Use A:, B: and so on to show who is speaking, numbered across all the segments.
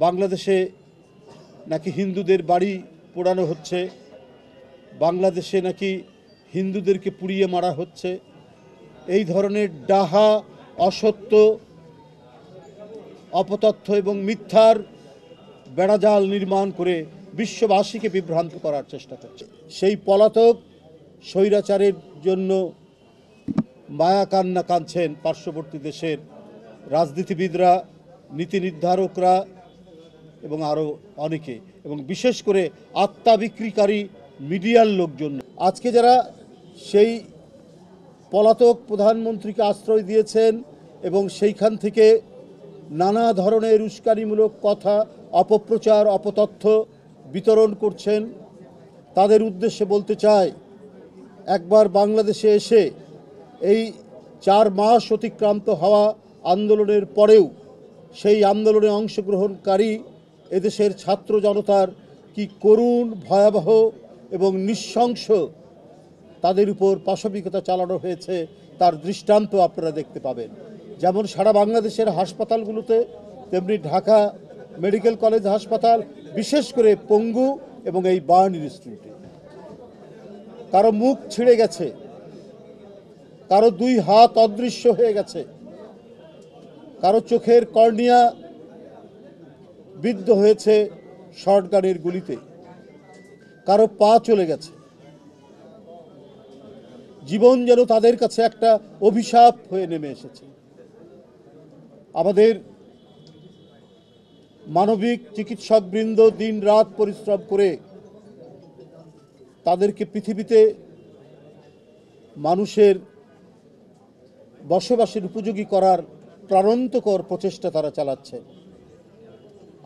A: বাংলাদেশে নাকি হিন্দুদের বাড়ি পোড়ানো হচ্ছে, বাংলাদেশে নাকি হিন্দুদেরকে পুড়িয়ে মারা হচ্ছে। এই ধরনের ডাহা, অসত্য, অপতথ্য এবং মিথ্যার বেড়াজাল নির্মাণ করে বিশ্ববাসীকে বিভ্রান্ত করার চেষ্টা করছে। সেই পলাতক স্বৈরাচারের জন্য মায়া কান্না কাঁদছেন পার্শ্ববর্তী দেশের রাজনীতিবিদরা, নীতি নির্ধারকরা এবং আরও অনেকে, এবং বিশেষ করে আত্মা বিক্রিকারী মিডিয়ার লোকজন। আজকে যারা সেই পলাতক প্রধানমন্ত্রীকে আশ্রয় দিয়েছেন এবং সেইখান থেকে নানা ধরনের উস্কানিমূলক কথা, অপপ্রচার, অপতথ্য বিতরণ করছেন, তাদের উদ্দেশ্যে বলতে চাই, একবার বাংলাদেশে এসে এই 4 মাস অতিক্রান্ত হওয়া আন্দোলনের পরেও সেই আন্দোলনে অংশগ্রহণকারী এদেশের ছাত্র জনতার কি করুণ, ভয়াবহ এবং নৃশংস তাদের উপর পাশবিকতা চালানো হয়েছে তার দৃষ্টান্ত আপনারা দেখতে পাবেন। যেমন সারা বাংলাদেশের হাসপাতালগুলোতে, তেমনি ঢাকা মেডিকেল কলেজ হাসপাতাল, বিশেষ করে পঙ্গু এবং এই বার্ন ইনস্টিটিউটে কারো মুখ ছিঁড়ে গেছে, কারো 2 হাত অদৃশ্য হয়ে গেছে, কারো চোখের কর্নিয়া বিদ্ধ হয়েছে শর্টগানের গুলিতে, কারো পা চলে গেছে। জীবন যেন তাদের কাছে একটা অভিশাপ হয়ে নেমে এসেছে। আমাদের মানবিক চিকিৎসকবৃন্দ দিন রাত পরিশ্রম করে তাদেরকে পৃথিবীতে মানুষের বসবাসের উপযোগী করার প্রাণান্তকর প্রচেষ্টা তারা চালাচ্ছে।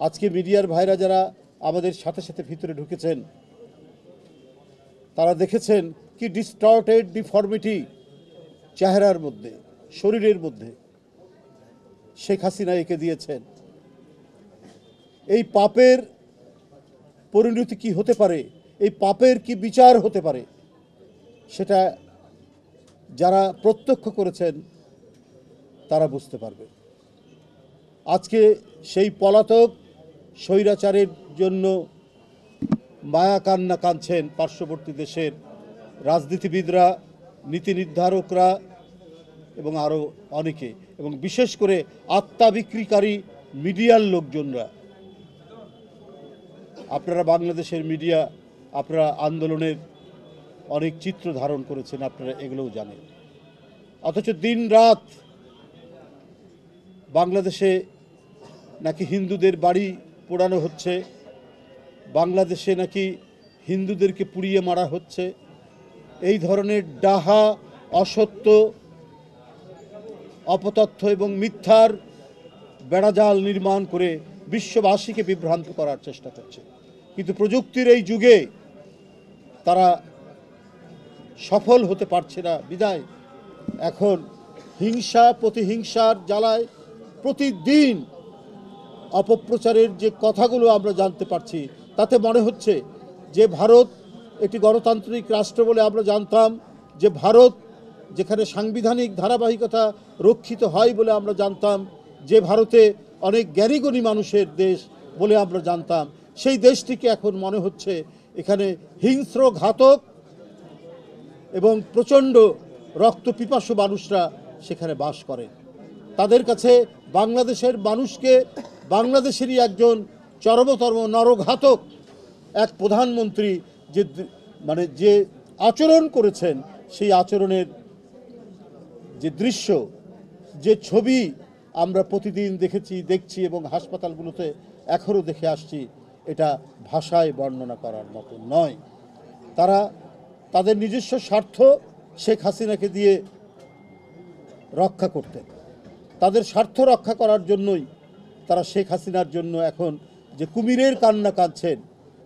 A: আজকে মিডিয়ার ভাইরা যারা আমাদের সাথে সাথে ভিতরে ঢুকেছেন, তারা দেখেছেন কি ডিস্টর্টেড ডিফর্মিটি চেহারার মধ্যে, শরীরের মধ্যে শেখ হাসিনা এঁকে দিয়েছেন। এই পাপের পরিণতি কি হতে পারে, এই পাপের কি বিচার হতে পারে, সেটা যারা প্রত্যক্ষ করেছেন তারা বুঝতে পারবে। আজকে সেই পলাতক স্বৈরাচারের জন্য মায়া কান্না কাঁদছেন পার্শ্ববর্তী দেশের রাজনীতিবিদরা, নীতি নির্ধারকরা এবং আরও অনেকে, এবং বিশেষ করে আত্মা বিক্রিকারী মিডিয়ার লোকজনরা। আপনারা বাংলাদেশের মিডিয়া, আপনারা আন্দোলনের অনেক চিত্র ধারণ করেছেন, আপনারা এগুলোও জানেন। অথচ দিন রাত বাংলাদেশে নাকি হিন্দুদের বাড়ি পোড়ানো হচ্ছে, বাংলাদেশে নাকি হিন্দুদেরকে পুড়িয়ে মারা হচ্ছে। এই ধরনের ডাহা, অসত্য, অপতথ্য এবং মিথ্যার বেড়াজাল নির্মাণ করে বিশ্ববাসীকে বিভ্রান্ত করার চেষ্টা করছে। কিন্তু প্রযুক্তির এই যুগে তারা সফল হতে পারছে না বিদায় এখন হিংসা প্রতিহিংসার জ্বালায় প্রতিদিন অপপ্রচারের যে কথাগুলো আমরা জানতে পারছি, তাতে মনে হচ্ছে যে ভারত একটি গণতান্ত্রিক রাষ্ট্র বলে আমরা জানতাম, যে ভারত যেখানে সাংবিধানিক ধারাবাহিকতা রক্ষিত হয় বলে আমরা জানতাম, যে ভারতে অনেক জ্ঞানীগুণী মানুষের দেশ বলে আমরা জানতাম, সেই দেশটিকে এখন মনে হচ্ছে এখানে হিংস্র, ঘাতক এবং প্রচণ্ড রক্তপিপাসু মানুষরা সেখানে বাস করে। তাদের কাছে বাংলাদেশের মানুষকে বাংলাদেশেরই একজন চরমতম নরঘাতক এক প্রধানমন্ত্রী যে আচরণ করেছেন, সেই আচরণের যে দৃশ্য, যে ছবি আমরা প্রতিদিন দেখছি এবং হাসপাতালগুলোতে এখনও দেখে আসছি, এটা ভাষায় বর্ণনা করার মতো নয়। তারা তাদের নিজস্ব স্বার্থ শেখ হাসিনাকে দিয়ে রক্ষা করতেন। তাদের স্বার্থ রক্ষা করার জন্যই তারা শেখ হাসিনার জন্য এখন যে কুমিরের কান্না কাঁদছেন,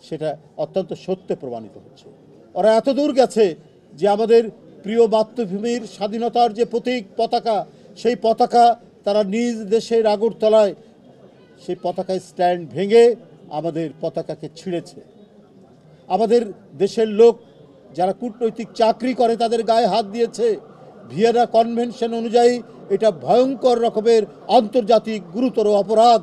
A: সেটা অত্যন্ত সত্যে প্রমাণিত হচ্ছে। ওরা এত দূর গেছে যে আমাদের প্রিয় মাতৃভূমির স্বাধীনতার যে প্রতীক পতাকা, সেই পতাকা তারা নিজ দেশের আগরতলায় সেই পতাকায় স্ট্যান্ড ভেঙে আমাদের পতাকাকে ছিঁড়েছে। আমাদের দেশের লোক যারা কূটনৈতিক চাকরি করে তাদের গায়ে হাত দিয়েছে। ভিয়েনা কনভেনশন অনুযায়ী এটা ভয়ঙ্কর রকমের আন্তর্জাতিক গুরুতর অপরাধ।